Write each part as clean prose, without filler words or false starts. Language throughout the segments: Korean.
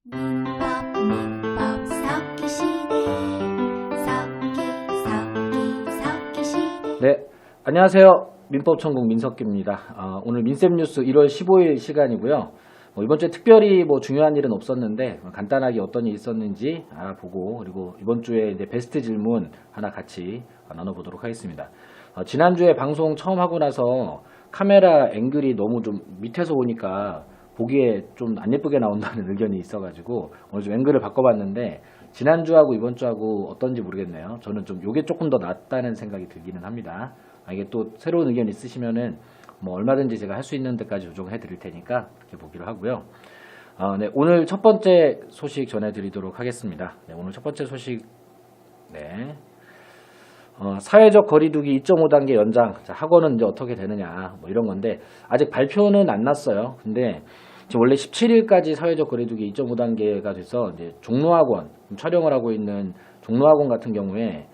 문법 섞기 시대 섞기 시대. 네, 안녕하세요. 민법 천국 민석기입니다. 오늘 민쌤 뉴스 1월 15일 시간이고요. 이번 주에 특별히 중요한 일은 없었는데 간단하게 어떤 일이 있었는지 알아보고, 그리고 이번 주에 이제 베스트 질문 하나 같이 나눠보도록 하겠습니다. 지난주에 방송 처음 하고 나서 카메라 앵글이 너무 좀 밑에서 오니까 보기에 좀 안 예쁘게 나온다는 의견이 있어가지고 오늘 좀 앵글을 바꿔봤는데, 지난주하고 이번 주하고 어떤지 모르겠네요. 저는 좀 이게 조금 더 낫다는 생각이 들기는 합니다. 이게 또 새로운 의견 있으시면은 얼마든지 제가 할 수 있는 데까지 조정해 드릴 테니까 그렇게 보기로 하고요. 네, 오늘 첫 번째 소식 전해드리도록 하겠습니다. 네, 오늘 첫 번째 소식, 네, 사회적 거리두기 2.5단계 연장. 자, 학원은 이제 어떻게 되느냐, 이런 건데 아직 발표는 안 났어요. 근데 지금 원래 17일까지 사회적 거리두기 2.5단계가 돼서 이제 종로학원, 촬영을 하고 있는 종로학원 같은 경우에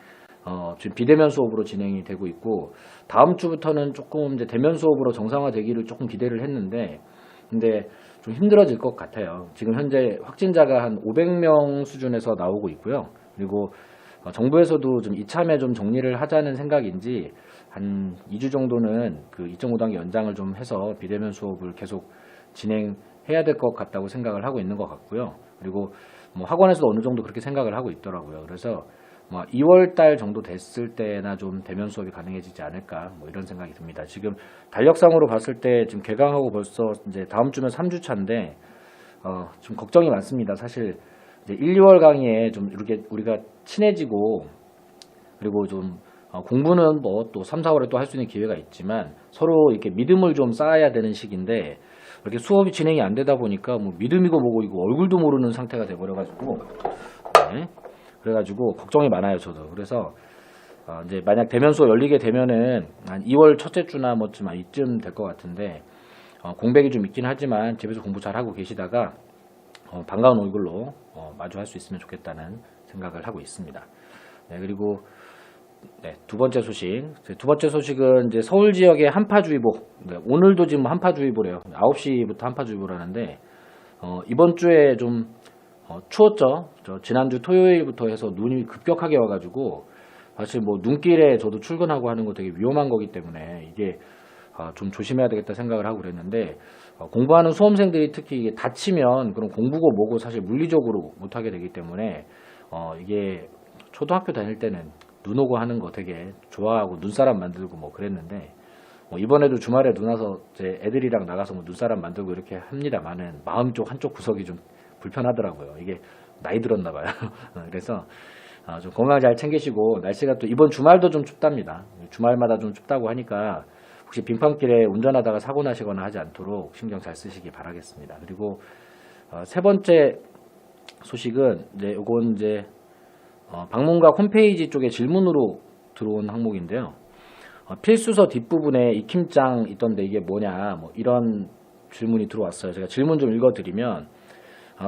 지금 비대면 수업으로 진행이 되고 있고, 다음 주부터는 조금 이제 대면 수업으로 정상화되기를 조금 기대를 했는데, 근데 좀 힘들어질 것 같아요. 지금 현재 확진자가 한 500명 수준에서 나오고 있고요. 그리고 정부에서도 좀 이참에 좀 정리를 하자는 생각인지 한 2주 정도는 그 2.5단계 연장을 좀 해서 비대면 수업을 계속 진행해야 될 것 같다고 생각을 하고 있는 것 같고요. 그리고 학원에서도 어느 정도 그렇게 생각을 하고 있더라고요. 그래서 2월 달 정도 됐을 때나 좀 대면 수업이 가능해지지 않을까, 이런 생각이 듭니다. 지금 달력상으로 봤을 때 지금 개강하고 벌써 이제 다음 주면 3주 차인데 좀 걱정이 많습니다. 사실 이제 1, 2월 강의에 좀 이렇게 우리가 친해지고, 그리고 좀 공부는 또 3, 4월에 또 할 수 있는 기회가 있지만 서로 이렇게 믿음을 좀 쌓아야 되는 시기인데, 이렇게 수업이 진행이 안 되다 보니까 믿음이고 뭐고 이거 얼굴도 모르는 상태가 돼버려가지고, 네. 그래가지고 걱정이 많아요, 저도. 그래서 이제 만약 대면 수업 열리게 되면은 한 2월 첫째 주나 이쯤 될 것 같은데, 공백이 좀 있긴 하지만 집에서 공부 잘 하고 계시다가 반가운 얼굴로 마주할 수 있으면 좋겠다는 생각을 하고 있습니다. 네, 그리고 네, 두 번째 소식. 두 번째 소식은 이제 서울 지역의 한파주의보. 네, 오늘도 지금 한파주의보래요. 9시부터 한파주의보라는데 이번 주에 좀 추웠죠. 지난주 토요일부터 해서 눈이 급격하게 와가지고 사실 눈길에 저도 출근하고 하는 거 되게 위험한 거기 때문에 이게 좀 조심해야 되겠다 생각을 하고 그랬는데, 공부하는 수험생들이 특히 이게 다치면 그럼 공부고 뭐고 사실 물리적으로 못하게 되기 때문에 이게 초등학교 다닐 때는 눈 오고 하는 거 되게 좋아하고 눈사람 만들고 그랬는데, 이번에도 주말에 눈 와서 제 애들이랑 나가서 눈사람 만들고 이렇게 합니다만은 마음 쪽 한쪽 구석이 좀 불편하더라고요. 이게 나이 들었나 봐요. 그래서 좀 건강 잘 챙기시고, 날씨가 또 이번 주말도 좀 춥답니다. 주말마다 좀 춥다고 하니까 혹시 빙판길에 운전하다가 사고 나시거나 하지 않도록 신경 잘 쓰시기 바라겠습니다. 그리고 세 번째 소식은 요건 방문각 홈페이지 쪽에 질문으로 들어온 항목인데요. 필수서 뒷부분에 익힘장 있던데 이게 뭐냐, 이런 질문이 들어왔어요. 제가 질문 좀 읽어드리면,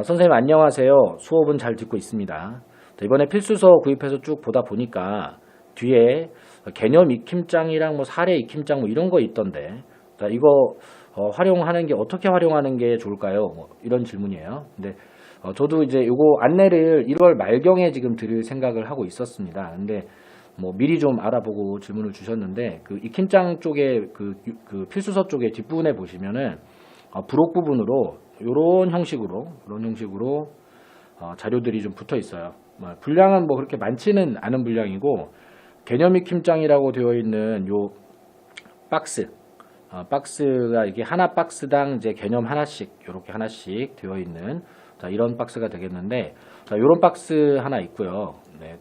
선생님 안녕하세요. 수업은 잘 듣고 있습니다. 이번에 필수서 구입해서 쭉 보다 보니까 뒤에 개념 익힘장이랑 사례 익힘장 이런 거 있던데, 이거 활용하는 게 어떻게 활용하는 게 좋을까요? 이런 질문이에요. 근데 저도 이제 요거 안내를 1월 말경에 지금 드릴 생각을 하고 있었습니다. 근데 미리 좀 알아보고 질문을 주셨는데, 그 익힘장 쪽에 그 필수서 쪽에 뒷부분에 보시면은 부록 부분으로 이런 형식으로 자료들이 좀 붙어 있어요. 분량은 그렇게 많지는 않은 분량이고, 개념 익힘장이라고 되어 있는 요 박스가 이게 하나 박스당 이제 개념 하나씩, 이렇게 하나씩 되어 있는 이런 박스가 되겠는데, 이런 박스 하나 있고요. 네,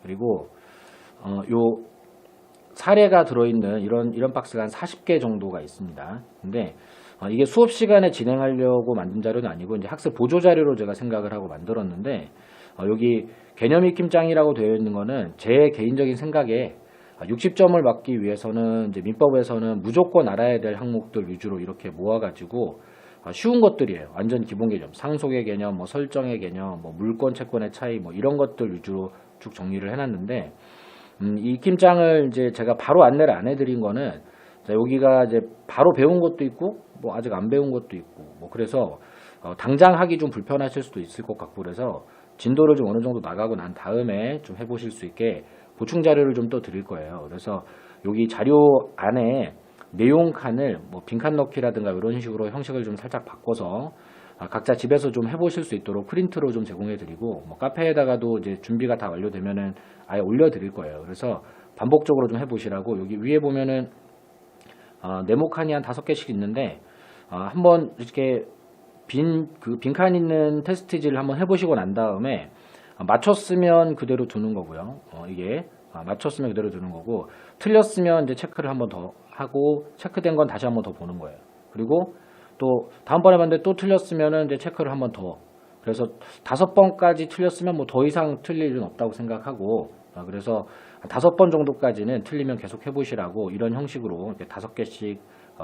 그리고 요 사례가 들어있는 이런 박스가 한 40개 정도가 있습니다. 근데 이게 수업 시간에 진행하려고 만든 자료는 아니고 이제 학습 보조 자료로 제가 생각을 하고 만들었는데, 여기 개념 익힘장이라고 되어 있는 거는 제 개인적인 생각에 60점을 받기 위해서는 이제 민법에서는 무조건 알아야 될 항목들 위주로 이렇게 모아가지고 쉬운 것들이에요. 완전 기본 개념, 상속의 개념, 설정의 개념, 물권 채권의 차이, 이런 것들 위주로 쭉 정리를 해놨는데, 이 익힘장을 이제 제가 바로 안내를 안 해드린 거는, 여기가 이제 바로 배운 것도 있고 아직 안 배운 것도 있고 그래서 당장 하기 좀 불편하실 수도 있을 것 같고 그래서 진도를 좀 어느 정도 나가고 난 다음에 좀 해보실 수 있게 보충 자료를 좀 또 드릴 거예요. 그래서 여기 자료 안에 내용 칸을 뭐 빈칸 넣기라든가 이런 식으로 형식을 좀 살짝 바꿔서 각자 집에서 좀 해보실 수 있도록 프린트로 좀 제공해드리고 뭐 카페에다가도 이제 준비가 다 완료되면은 아예 올려드릴 거예요. 그래서 반복적으로 좀 해보시라고 여기 위에 보면은 네모 칸이 한 5개씩 있는데 한번 이렇게 빈칸 있는 테스트지를 한번 해보시고 난 다음에 맞췄으면 그대로 두는 거고요. 이게 맞췄으면 그대로 두는 거고 틀렸으면 이제 체크를 한번 더 하고 체크된 건 다시 한번 더 보는 거예요. 그리고 또 다음번에 봤는데 또 틀렸으면은 이제 체크를 한번 더 그래서 5번까지 틀렸으면 뭐 더 이상 틀릴 일은 없다고 생각하고 그래서 5번 정도까지는 틀리면 계속 해보시라고 이런 형식으로 이렇게 5개씩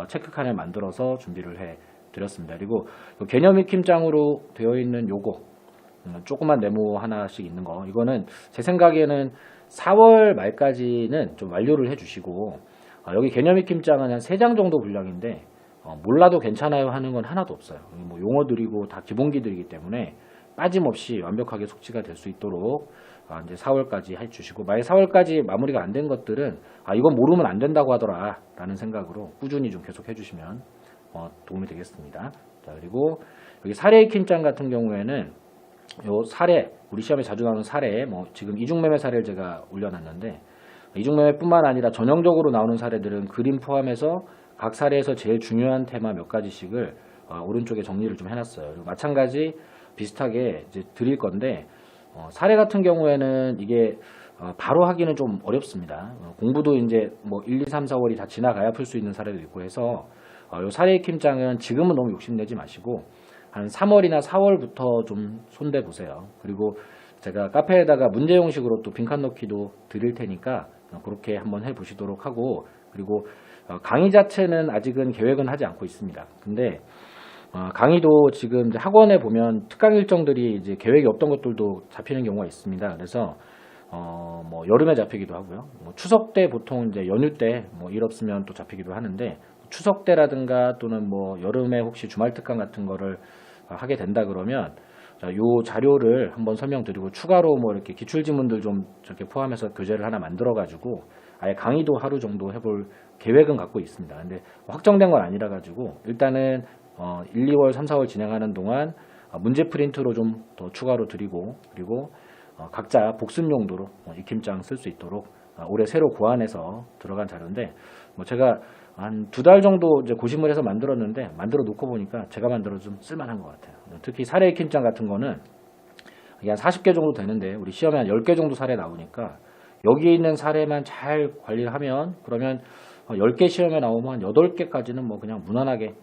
체크 칸을 만들어서 준비를 해 드렸습니다. 그리고 개념 익힘장으로 되어 있는 요거 조그만 네모 하나씩 있는 거 이거는 제 생각에는 4월 말까지는 좀 완료를 해주시고 여기 개념 익힘장은 한 3장 정도 분량인데 몰라도 괜찮아요 하는 건 하나도 없어요. 뭐 용어들이고 다 기본기들이기 때문에 빠짐없이 완벽하게 숙지가 될 수 있도록 이제 4월까지 해주시고 만약 4월까지 마무리가 안 된 것들은 이건 모르면 안 된다고 하더라 라는 생각으로 꾸준히 좀 계속 해주시면 도움이 되겠습니다. 자, 그리고 여기 사례 익힘장 같은 경우에는 요 사례 우리 시험에 자주 나오는 사례 뭐 지금 이중매매 사례를 제가 올려놨는데 이중매매뿐만 아니라 전형적으로 나오는 사례들은 그림 포함해서 각 사례에서 제일 중요한 테마 몇 가지씩을 오른쪽에 정리를 좀 해놨어요. 그리고 마찬가지 비슷하게 이제 드릴 건데 사례 같은 경우에는 이게 바로 하기는 좀 어렵습니다. 공부도 이제 뭐 1, 2, 3, 4월이 다 지나가야 풀 수 있는 사례도 있고 해서 요 사례 익힘장은 지금은 너무 욕심내지 마시고 한 3월이나 4월부터 좀 손대 보세요. 그리고 제가 카페에다가 문제 형식으로 또 빈칸 넣기도 드릴 테니까 그렇게 한번 해 보시도록 하고 그리고 강의 자체는 아직은 계획은 하지 않고 있습니다. 근데 강의도 지금 이제 학원에 보면 특강 일정들이 이제 계획이 없던 것들도 잡히는 경우가 있습니다. 그래서 뭐 여름에 잡히기도 하고요. 뭐 추석 때 보통 이제 연휴 때 뭐 일 없으면 또 잡히기도 하는데 추석 때라든가 또는 뭐 여름에 혹시 주말 특강 같은 거를 하게 된다 그러면 요 자료를 한번 설명드리고 추가로 뭐 이렇게 기출지문들 좀 저렇게 포함해서 교재를 하나 만들어 가지고 아예 강의도 하루 정도 해볼 계획은 갖고 있습니다. 근데 확정된 건 아니라 가지고 일단은 1, 2월, 3, 4월 진행하는 동안 문제 프린트로 좀 더 추가로 드리고 그리고 각자 복습 용도로 익힘장 쓸 수 있도록 올해 새로 고안해서 들어간 자료인데 뭐 제가 한 2달 정도 이제 고심을 해서 만들었는데 만들어 놓고 보니까 제가 만들어 좀 쓸만한 것 같아요. 특히 사례 익힘장 같은 거는 이게 한 40개 정도 되는데 우리 시험에 한 10개 정도 사례 나오니까 여기에 있는 사례만 잘 관리를 하면 그러면 10개 시험에 나오면 한 8개까지는 뭐 그냥 무난하게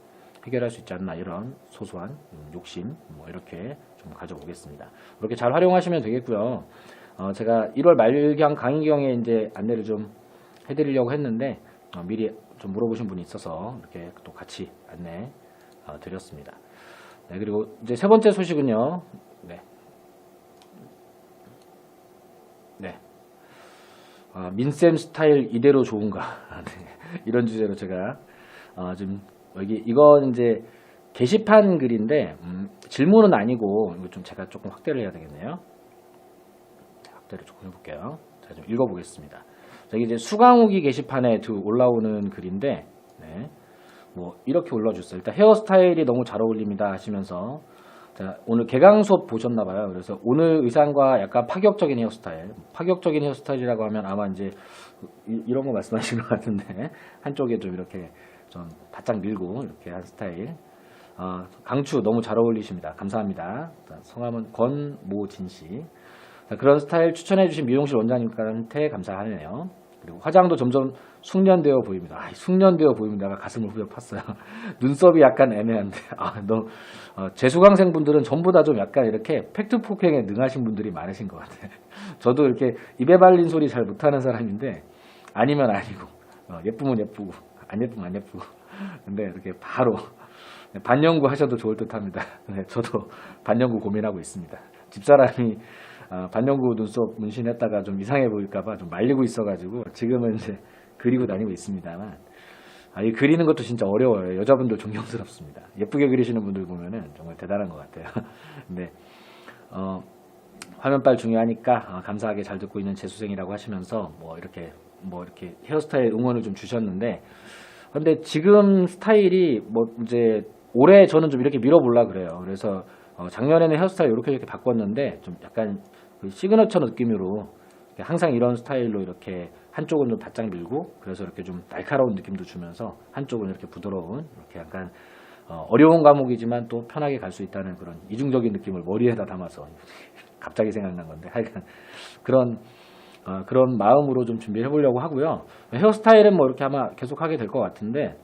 해결할 수 있지 않나 이런 소소한 욕심 뭐 이렇게 좀 가져보겠습니다. 그렇게 잘 활용하시면 되겠고요. 제가 1월 말경 강의경에 이제 안내를 좀 해드리려고 했는데 미리 좀 물어보신 분이 있어서 이렇게 또 같이 안내 드렸습니다. 네, 그리고 이제 세 번째 소식은요. 네. 민쌤 스타일 이대로 좋은가 이런 주제로 제가 좀 여기 이건 이제 게시판 글인데 질문은 아니고 이거 좀 제가 조금 확대를 해야 되겠네요. 확대를 조금 해볼게요. 자, 좀 읽어보겠습니다. 여기 이제 수강후기 게시판에 올라오는 글인데 네, 뭐 이렇게 올려주셨어요. 일단 헤어스타일이 너무 잘 어울립니다 하시면서 자, 오늘 개강 수업 보셨나봐요. 그래서 오늘 의상과 약간 파격적인 헤어스타일, 파격적인 헤어스타일이라고 하면 아마 이제 이런 거 말씀하시는 것 같은데 한쪽에 좀 이렇게 좀 바짝 밀고 이렇게 한 스타일. 강추 너무 잘 어울리십니다. 감사합니다. 성함은 권모진 씨. 그런 스타일 추천해주신 미용실 원장님한테 감사하네요. 그리고 화장도 점점 숙련되어 보입니다. 숙련되어 보입니다. 가슴을 후벼 팠어요. 눈썹이 약간 애매한데. 재수강생분들은 전부 다 좀 약간 이렇게 팩트 폭행에 능하신 분들이 많으신 것 같아요. 저도 이렇게 입에 발린 소리 잘 못하는 사람인데 아니면 아니고 예쁘면 예쁘고 안 예쁘면 안 예쁘고 근데 이렇게 바로 반영구 하셔도 좋을 듯 합니다. 네, 저도 반영구 고민하고 있습니다. 집사람이 반영구 눈썹 문신했다가 좀 이상해 보일까봐 좀 말리고 있어가지고 지금은 이제 그리고 다니고 있습니다만 이 그리는 것도 진짜 어려워요. 여자분들 존경스럽습니다. 예쁘게 그리시는 분들 보면은 정말 대단한 것 같아요. 근데 화면빨 중요하니까 감사하게 잘 듣고 있는 재수생이라고 하시면서 뭐 이렇게 헤어스타일 응원을 좀 주셨는데, 근데 지금 스타일이 뭐 이제 올해 저는 좀 이렇게 밀어보려 그래요. 그래서 작년에는 헤어스타일 이렇게 바꿨는데 좀 약간 그 시그너처 느낌으로 항상 이런 스타일로 이렇게 한쪽은 좀 바짝 밀고, 그래서 이렇게 좀 날카로운 느낌도 주면서 한쪽은 이렇게 부드러운, 이렇게 약간 어려운 과목이지만 또 편하게 갈 수 있다는 그런 이중적인 느낌을 머리에다 담아서 갑자기 생각난 건데, 하여간 그런 마음으로 좀 준비를 해보려고 하고요. 헤어스타일은 뭐 이렇게 아마 계속 하게 될 것 같은데,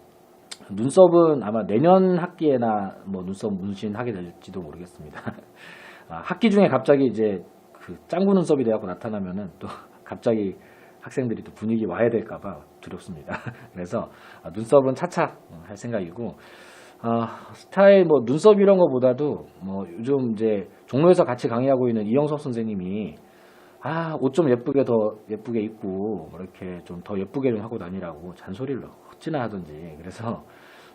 눈썹은 아마 내년 학기에나 뭐 눈썹 문신하게 될지도 모르겠습니다. 학기 중에 갑자기 이제 그 짱구 눈썹이 돼갖고 나타나면은 또 갑자기 학생들이 또 분위기 와야 될까봐 두렵습니다. 그래서 눈썹은 차차 할 생각이고, 스타일 뭐 눈썹 이런 거보다도 뭐 요즘 이제 종로에서 같이 강의하고 있는 이영석 선생님이 옷 좀 예쁘게 입고 뭐 이렇게 좀 더 예쁘게 좀 하고 다니라고 잔소리를 어찌나 하던지. 그래서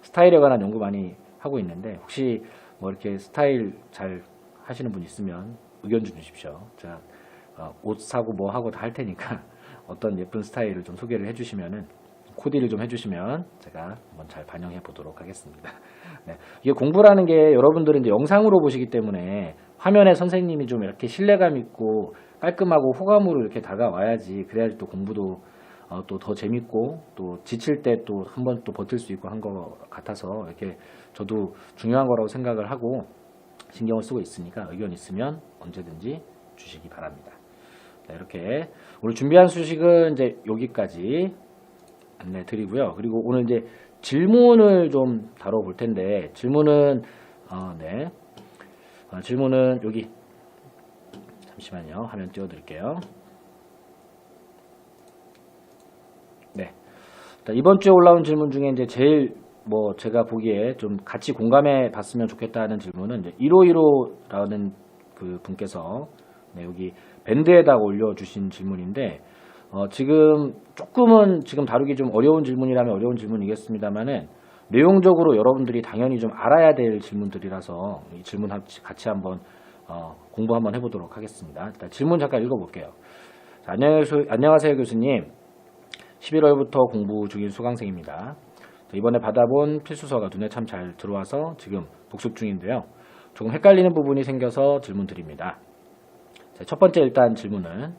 스타일에 관한 연구 많이 하고 있는데, 혹시 뭐 이렇게 스타일 잘 하시는 분 있으면 의견 좀 주십시오. 제가 옷 사고 뭐 하고 다 할 테니까 어떤 예쁜 스타일을 좀 소개를 해주시면은, 코디를 좀 해주시면 제가 한번 잘 반영해 보도록 하겠습니다. 네. 이게 공부라는 게 여러분들은 이제 영상으로 보시기 때문에 화면에 선생님이 좀 이렇게 신뢰감 있고 깔끔하고 호감으로 이렇게 다가와야지, 그래야지 또 공부도 또 더 재밌고 또 지칠 때 또 한 번 또 버틸 수 있고 한 것 같아서, 이렇게 저도 중요한 거라고 생각을 하고 신경을 쓰고 있으니까 의견 있으면 언제든지 주시기 바랍니다. 네, 이렇게 오늘 준비한 소식은 이제 여기까지 안내 드리고요. 그리고 오늘 이제 질문을 좀 다뤄볼 텐데, 질문은 질문은 여기, 잠시만요. 화면 띄워드릴게요. 네. 이번 주에 올라온 질문 중에 이제 제일 뭐 제가 보기에 좀 같이 공감해 봤으면 좋겠다는 질문은 이제 1515라는 그 분께서 여기 밴드에다 올려주신 질문인데, 지금 조금은 지금 다루기 좀 어려운 질문이라면 어려운 질문이겠습니다만은, 내용적으로 여러분들이 당연히 좀 알아야 될 질문들이라서 이 질문 같이 한번 공부 한번 해보도록 하겠습니다. 일단 질문 잠깐 읽어볼게요. 자, 안녕하세요 교수님. 11월부터 공부 중인 수강생입니다. 이번에 받아본 필수서가 눈에 참 잘 들어와서 지금 복습 중인데요. 조금 헷갈리는 부분이 생겨서 질문 드립니다. 자, 첫 번째 일단 질문은,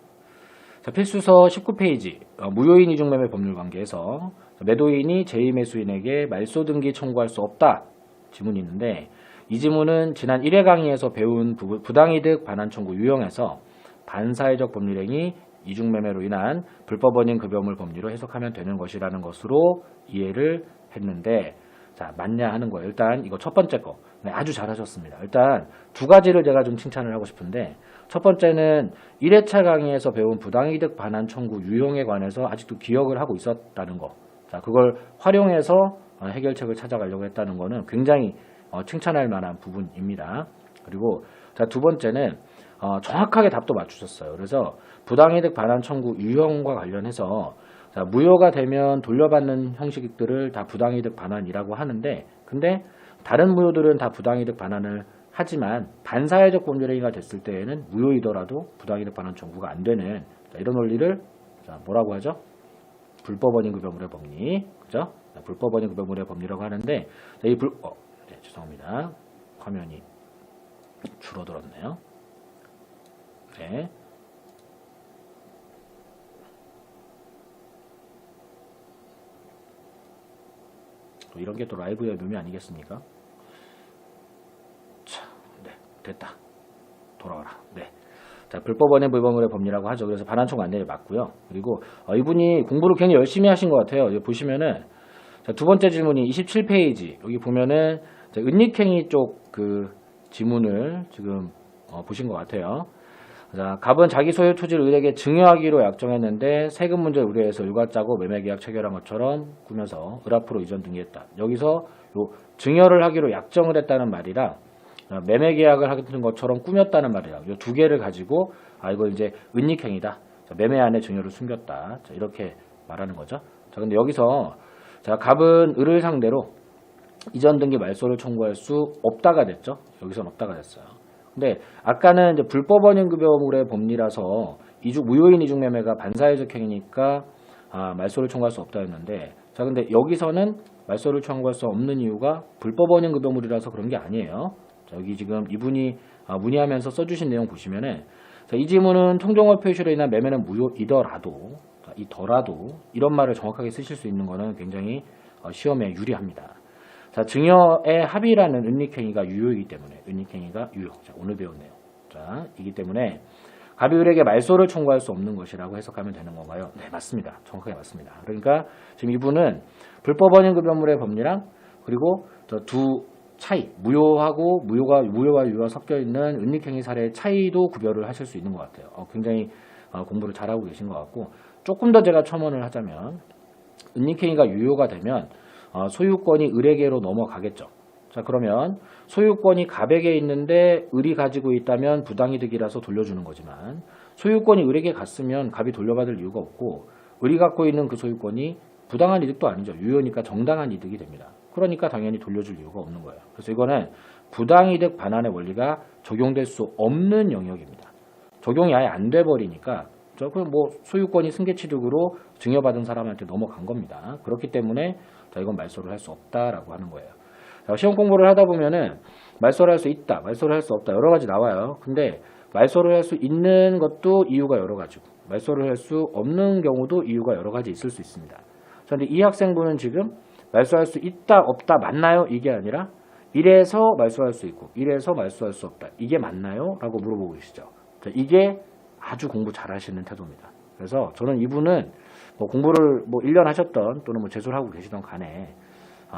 필수서 19페이지 무효인 이중매매 법률 관계에서 매도인이 제2매수인에게 말소 등기 청구할 수 없다 질문이 있는데, 이 질문은 지난 1회 강의에서 배운 부당이득 반환 청구 유형에서 반사회적 법률행위 이중매매로 인한 불법원인 급여물 법리로 해석하면 되는 것이라는 것으로 이해를 했는데, 자, 맞냐 하는 거예요. 일단 이거 첫 번째 거 아주 잘하셨습니다. 일단 두 가지를 제가 좀 칭찬을 하고 싶은데, 첫 번째는 1회차 강의에서 배운 부당이득 반환 청구 유형에 관해서 아직도 기억을 하고 있었다는 거. 자, 그걸 활용해서 해결책을 찾아가려고 했다는 거는 굉장히 칭찬할 만한 부분입니다. 그리고 자, 두 번째는 정확하게 답도 맞추셨어요. 그래서 부당이득 반환 청구 유형과 관련해서, 자, 무효가 되면 돌려받는 형식들을 다 부당이득 반환이라고 하는데, 근데 다른 무효들은 다 부당이득 반환을 하지만 반사회적 법률행위가 됐을 때에는 무효이더라도 부당이득 반환 청구가 안 되는, 이런 원리를 뭐라고 하죠? 불법원인 급여물의 법리, 그죠? 불법원인 급여물의 법리라고 하는데, 이 죄송합니다. 화면이 줄어들었네요. 네. 또 이런 게 또 라이브의 묘미 아니겠습니까? 자, 네, 됐다. 돌아와라. 네. 자, 불법원의 불법물의 법리라고 하죠. 그래서 반환 청구 안내를 맞고요. 그리고 이분이 공부를 굉장히 열심히 하신 것 같아요. 여기 보시면은, 자, 두 번째 질문이 27페이지. 여기 보면은 은닉행위 쪽 그 지문을 지금 보신 것 같아요. 자, 갑은 자기 소유 토지를 을에게 증여하기로 약정했는데 세금 문제를 우려해서 일과 짜고 매매계약 체결한 것처럼 꾸며서 을 앞으로 이전 등기했다. 여기서 요 증여를 하기로 약정을 했다는 말이랑 매매계약을 하는 것처럼 꾸몄다는 말이랑 이 두 개를 가지고 이거 이제 은닉행위다. 자, 매매 안에 증여를 숨겼다. 자, 이렇게 말하는 거죠. 자, 근데 여기서 자, 갑은 을을 상대로 이전 등기 말소를 청구할 수 없다가 됐죠. 여기선 없다가 됐어요. 근데 아까는 이제 불법 원인급여물의 법리라서 무효인 이중매매가 반사회적 행위니까 말소를 청구할 수 없다 했는데, 자, 근데 여기서는 말소를 청구할 수 없는 이유가 불법 원인급여물이라서 그런 게 아니에요. 자, 여기 지금 이분이 문의하면서 써주신 내용 보시면은, 자, 이 지문은 통정월 표시로 인한 매매는 무효이더라도, 이런 말을 정확하게 쓰실 수 있는 거는 굉장히 시험에 유리합니다. 자, 증여의 합의라는 은닉행위가 유효이기 때문에, 자, 오늘 배운 내용. 자, 이기 때문에 갑이 을에게 말소를 청구할 수 없는 것이라고 해석하면 되는 건가요? 네, 맞습니다. 정확하게 맞습니다. 그러니까 지금 이분은 불법 원인급여물의 법리랑 그리고 두 차이, 무효와 유효가 섞여 있는 은닉행위 사례의 차이도 구별을 하실 수 있는 것 같아요. 굉장히 공부를 잘하고 계신 것 같고, 조금 더 제가 첨언을 하자면, 은닉행위가 유효가 되면 소유권이 을에게로 넘어가겠죠. 자, 그러면 소유권이 갑에게 있는데 을이 가지고 있다면 부당이득이라서 돌려주는 거지만, 소유권이 을에게 갔으면 갑이 돌려받을 이유가 없고, 을이 갖고 있는 그 소유권이 부당한 이득도 아니죠. 유효니까 정당한 이득이 됩니다. 그러니까 당연히 돌려줄 이유가 없는 거예요. 그래서 이거는 부당이득 반환의 원리가 적용될 수 없는 영역입니다. 적용이 아예 안 돼버리니까 그럼 뭐 소유권이 승계취득으로 증여받은 사람한테 넘어간 겁니다. 그렇기 때문에 이건 말소를 할 수 없다라고 하는 거예요. 시험 공부를 하다 보면은 말소를 할 수 있다, 말소를 할 수 없다 여러 가지 나와요. 근데 말소를 할 수 있는 것도 이유가 여러 가지고, 말소를 할 수 없는 경우도 이유가 여러 가지 있을 수 있습니다. 그런데 이 학생분은 지금 말소할 수 있다, 없다, 맞나요? 이게 아니라 이래서 말소할 수 있고 이래서 말소할 수 없다. 이게 맞나요? 라고 물어보고 계시죠. 이게 아주 공부 잘하시는 태도입니다. 그래서 저는 이분은 공부를 1년 하셨던 또는 재수를 하고 계시던 간에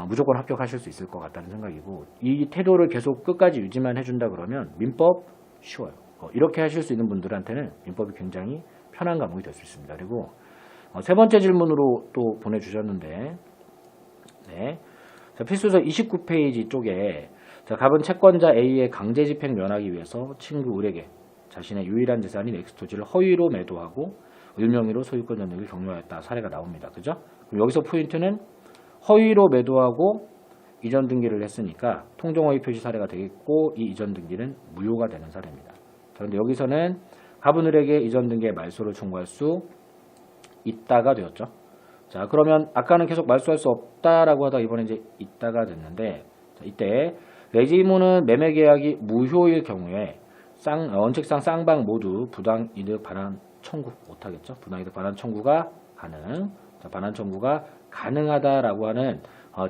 무조건 합격하실 수 있을 것 같다는 생각이고, 이 태도를 계속 끝까지 유지만 해준다 그러면 민법 쉬워요. 이렇게 하실 수 있는 분들한테는 민법이 굉장히 편한 과목이 될 수 있습니다. 그리고 세 번째 질문으로 또 보내주셨는데, 네. 자, 필수서 29페이지 쪽에, 자, 갑은 채권자 A의 강제 집행 면하기 위해서 친구 을에게 자신의 유일한 재산인 엑스토지를 허위로 매도하고 을명의로 소유권 전액을 격려하였다 사례가 나옵니다. 그죠? 그럼 여기서 포인트는 허위로 매도하고 이전 등기를 했으니까 통정허위 표시 사례가 되겠고, 이 이전 등기는 무효가 되는 사례입니다. 그런데 여기서는 갑은 을에게 이전 등기의 말소를 청구할 수 있다가 되었죠. 자, 그러면 아까는 계속 말소할 수 없다라고 하다가 이번에 이제 있다가 됐는데, 자, 이때 내지무는 매매 계약이 무효일 경우에 원칙상 쌍방 모두 부당이득 반환 청구 못하겠죠. 부당이득 반환 청구가 가능. 자, 반환 청구가 가능하다라고 하는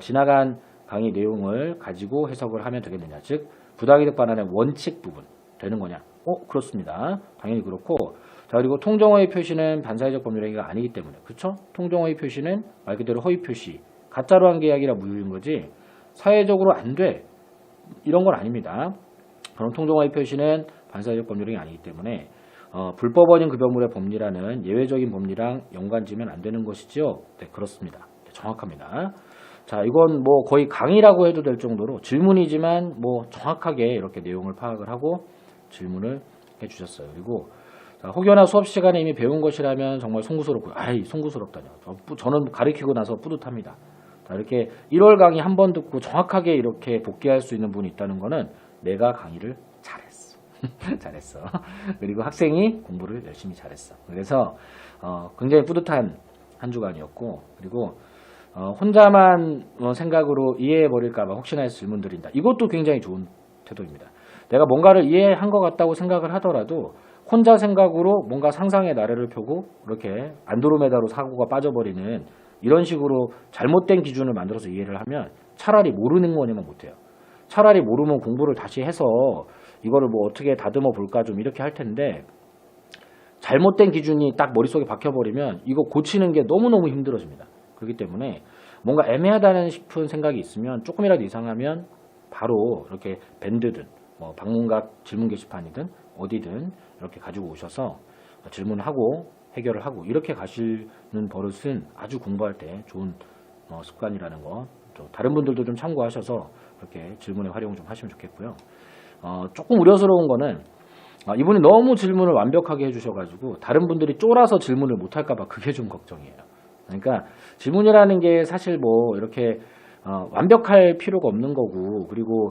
지나간 강의 내용을 가지고 해석을 하면 되겠느냐. 즉 부당이득 반환의 원칙 부분 되는 거냐. 그렇습니다. 당연히 그렇고, 자, 그리고 통정허위 표시는 반사회적 법률행위가 아니기 때문에, 그렇죠? 통정허위 표시는 말 그대로 허위 표시, 가짜로 한 계약이라 무효인 거지 사회적으로 안 돼, 이런 건 아닙니다. 그럼 통정허위 표시는 반사회적 법률행위 아니기 때문에 불법 원인 급여물의 법리라는 예외적인 법리랑 연관지면 안 되는 것이지요. 네, 그렇습니다. 네, 정확합니다. 자, 이건 거의 강의라고 해도 될 정도로 질문이지만 정확하게 이렇게 내용을 파악을 하고 질문을 해주셨어요. 그리고 혹여나 수업 시간에 이미 배운 것이라면 정말 송구스럽고요. 송구스럽다뇨. 저는 가르치고 나서 뿌듯합니다. 자, 이렇게 1월 강의 한 번 듣고 정확하게 이렇게 복귀할 수 있는 분이 있다는 거는 내가 강의를 잘했어. 잘했어. 그리고 학생이 공부를 열심히 잘했어. 그래서 굉장히 뿌듯한 한 주간이었고, 그리고 혼자만 생각으로 이해해버릴까봐 혹시나 해서 질문 드린다. 이것도 굉장히 좋은 태도입니다. 내가 뭔가를 이해한 것 같다고 생각을 하더라도 혼자 생각으로 뭔가 상상의 나래를 펴고 이렇게 안드로메다로 사고가 빠져버리는 이런 식으로 잘못된 기준을 만들어서 이해를 하면 차라리 모르는 거냐면 못해요. 차라리 모르면 공부를 다시 해서 이거를 어떻게 다듬어 볼까 좀 이렇게 할 텐데, 잘못된 기준이 딱 머릿속에 박혀버리면 이거 고치는 게 너무너무 힘들어집니다. 그렇기 때문에 뭔가 애매하다는 싶은 생각이 있으면, 조금이라도 이상하면 바로 이렇게 밴드든 방문각 질문 게시판이든 어디든 이렇게 가지고 오셔서 질문하고 해결을 하고 이렇게 가시는 버릇은 아주 공부할 때 좋은 습관이라는 거, 또 다른 분들도 좀 참고하셔서 그렇게 질문에 활용 좀 하시면 좋겠고요. 조금 우려스러운 거는 이분이 너무 질문을 완벽하게 해주셔가지고 다른 분들이 쫄아서 질문을 못할까봐 그게 좀 걱정이에요. 그러니까 질문이라는 게 사실 뭐 이렇게 완벽할 필요가 없는 거고, 그리고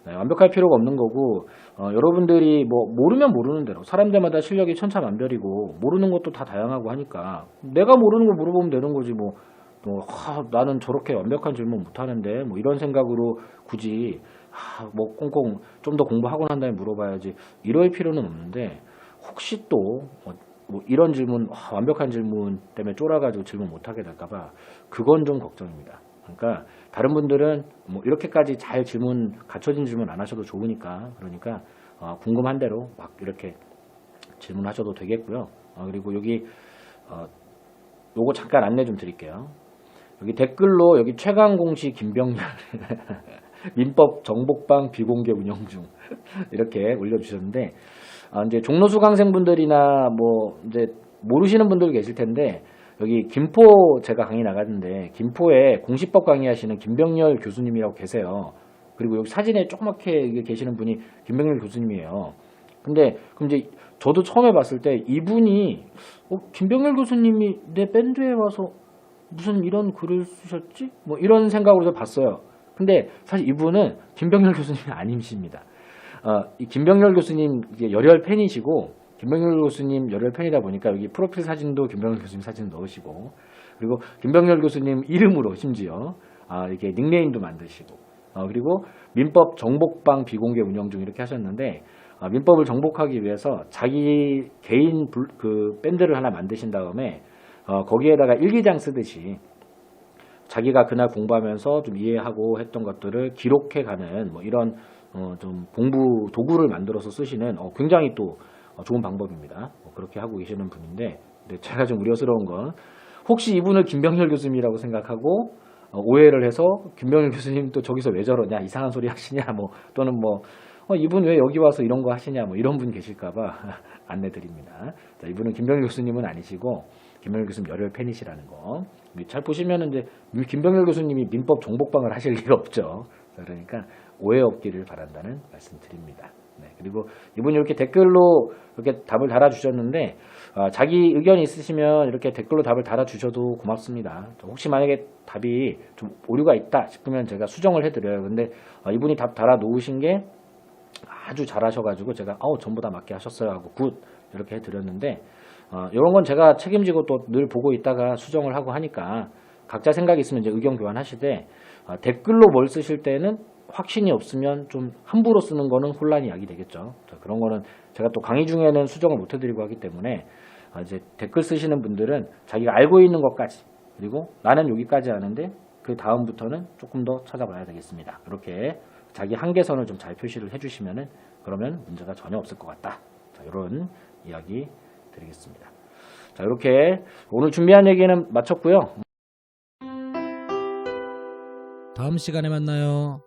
완벽할 필요가 없는 거고, 여러분들이 뭐 모르면 모르는 대로 사람들마다 실력이 천차만별이고 모르는 것도 다 다양하고 하니까 내가 모르는 거 물어보면 되는 거지 뭐. 나는 저렇게 완벽한 질문 못하는데 뭐 이런 생각으로 굳이 뭐 꽁꽁 좀 더 공부하고 난 다음에 물어봐야지 이럴 필요는 없는데, 혹시 또 뭐 이런 질문 완벽한 질문 때문에 쫄아가지고 질문 못하게 될까봐 그건 좀 걱정입니다. 그러니까 다른 분들은 뭐 이렇게까지 잘 갖춰진 질문 안 하셔도 좋으니까, 그러니까 궁금한 대로 막 이렇게 질문하셔도 되겠고요. 그리고 여기 요거 잠깐 안내 좀 드릴게요. 여기 댓글로 여기 최강공시 김병렬 민법 정복방 비공개 운영 중 이렇게 올려주셨는데, 이제 종로 수강생분들이나 뭐 이제 모르시는 분들 계실 텐데, 여기 김포 제가 강의 나갔는데 김포에 공시법 강의하시는 김병렬 교수님이라고 계세요. 그리고 여기 사진에 조그맣게 계시는 분이 김병렬 교수님이에요. 근데 그럼 이제 저도 처음에 봤을 때 이분이 김병렬 교수님이 내 밴드에 와서 무슨 이런 글을 쓰셨지? 뭐 이런 생각으로 봤어요. 근데 사실 이분은 김병렬 교수님이 아니십니다. 이 김병렬 교수님 이제 열혈 팬이시고, 김병렬 교수님 열혈 팬이다 보니까 여기 프로필 사진도 김병렬 교수님 사진 넣으시고, 그리고 김병렬 교수님 이름으로 심지어 이렇게 닉네임도 만드시고, 그리고 민법 정복방 비공개 운영 중 이렇게 하셨는데, 민법을 정복하기 위해서 자기 개인 그 밴드를 하나 만드신 다음에 거기에다가 일기장 쓰듯이 자기가 그날 공부하면서 좀 이해하고 했던 것들을 기록해가는 뭐 이런 좀 공부 도구를 만들어서 쓰시는 굉장히 또 좋은 방법입니다. 그렇게 하고 계시는 분인데, 근데 제가 좀 우려스러운 건 혹시 이분을 김병렬 교수님이라고 생각하고 오해를 해서 김병렬 교수님 또 저기서 왜 저러냐, 이상한 소리 하시냐, 뭐 또는 뭐 이분 왜 여기 와서 이런 거 하시냐, 뭐 이런 분 계실까봐 안내드립니다. 자, 이분은 김병렬 교수님은 아니시고 김병렬 교수님 열혈 팬이시라는 거. 잘 보시면은 이제 김병렬 교수님이 민법 정복방을 하실 리가 없죠. 그러니까 오해 없기를 바란다는 말씀드립니다. 네, 그리고 이분이 이렇게 댓글로 이렇게 답을 달아주셨는데, 자기 의견이 있으시면 이렇게 댓글로 답을 달아주셔도 고맙습니다. 혹시 만약에 답이 좀 오류가 있다 싶으면 제가 수정을 해드려요. 근데 이분이 답 달아놓으신 게 아주 잘하셔가지고 제가 전부 다 맞게 하셨어요 하고 굿 이렇게 해드렸는데, 이런 건 제가 책임지고 또 늘 보고 있다가 수정을 하고 하니까 각자 생각이 있으면 이제 의견 교환하시되, 댓글로 뭘 쓰실 때는 확신이 없으면 좀 함부로 쓰는 거는 혼란이 야기 되겠죠. 그런 거는 제가 또 강의 중에는 수정을 못 해드리고 하기 때문에 이제 댓글 쓰시는 분들은 자기가 알고 있는 것까지, 그리고 나는 여기까지 아는데 그 다음부터는 조금 더 찾아봐야 되겠습니다. 이렇게 자기 한계선을 좀 잘 표시를 해주시면은 그러면 문제가 전혀 없을 것 같다. 자, 이런 이야기 드리겠습니다. 자, 이렇게 오늘 준비한 얘기는 마쳤고요. 다음 시간에 만나요.